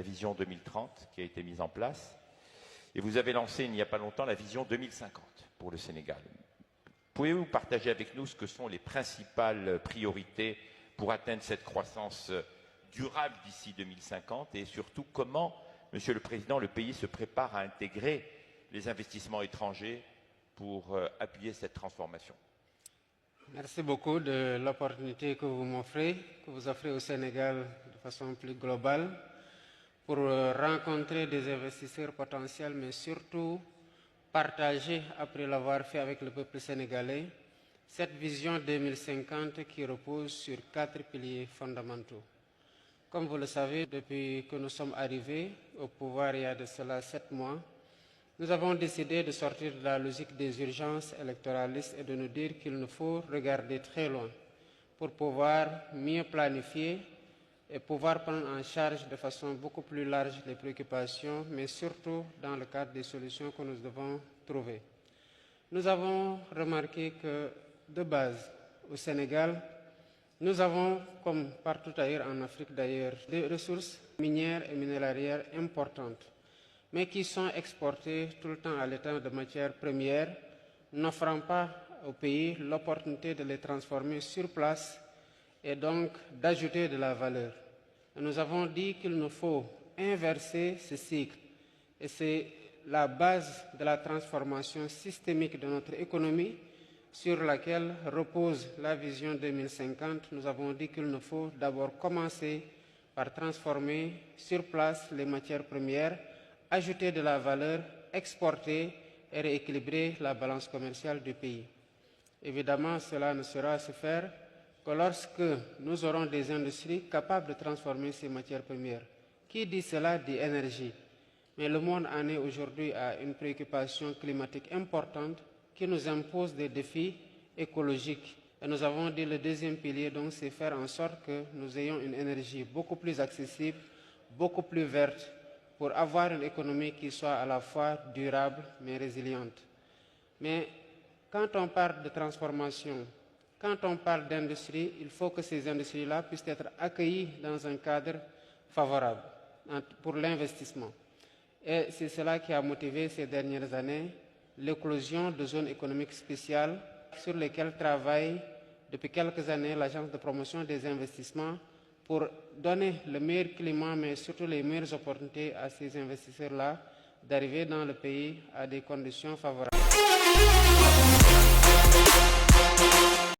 la vision 2030 qui a été mise en place. Et vous avez lancé il n'y a pas longtemps la vision 2050 pour le Sénégal. Pouvez-vous partager avec nous ce que sont les principales priorités pour atteindre cette croissance durable d'ici 2050 et surtout comment, Monsieur le Président, le pays se prépare à intégrer les investissements étrangers pour appuyer cette transformation? Merci beaucoup de l'opportunité que vous m'offrez, que vous offrez au Sénégal de façon plus globale pour rencontrer des investisseurs potentiels, mais surtout partager, après l'avoir fait avec le peuple sénégalais, cette vision 2050 qui repose sur 4 piliers fondamentaux. Comme vous le savez, depuis que nous sommes arrivés au pouvoir il y a de cela 7 mois, nous avons décidé de sortir de la logique des urgences électoralistes et de nous dire qu'il nous faut regarder très loin pour pouvoir mieux planifier et pouvoir prendre en charge de façon beaucoup plus large les préoccupations, mais surtout dans le cadre des solutions que nous devons trouver. Nous avons remarqué que, de base, au Sénégal, nous avons, comme partout ailleurs en Afrique d'ailleurs, des ressources minières et minéralières importantes, mais qui sont exportées tout le temps à l'état de matières premières, n'offrant pas au pays l'opportunité de les transformer sur place et donc d'ajouter de la valeur. Et nous avons dit qu'il nous faut inverser ce cycle. Et c'est la base de la transformation systémique de notre économie sur laquelle repose la vision 2050. Nous avons dit qu'il nous faut d'abord commencer par transformer sur place les matières premières, ajouter de la valeur, exporter et rééquilibrer la balance commerciale du pays. Évidemment, cela ne sera à se faire que lorsque nous aurons des industries capables de transformer ces matières premières. Qui dit cela dit énergie. Mais le monde en est aujourd'hui à une préoccupation climatique importante qui nous impose des défis écologiques. Et nous avons dit le deuxième pilier, donc, c'est faire en sorte que nous ayons une énergie beaucoup plus accessible, beaucoup plus verte, pour avoir une économie qui soit à la fois durable mais résiliente. Mais quand on parle de transformation, quand on parle d'industrie, il faut que ces industries-là puissent être accueillies dans un cadre favorable pour l'investissement. Et c'est cela qui a motivé ces dernières années l'éclosion de zones économiques spéciales sur lesquelles travaille depuis quelques années l'Agence de promotion des investissements pour donner le meilleur climat, mais surtout les meilleures opportunités à ces investisseurs-là d'arriver dans le pays à des conditions favorables.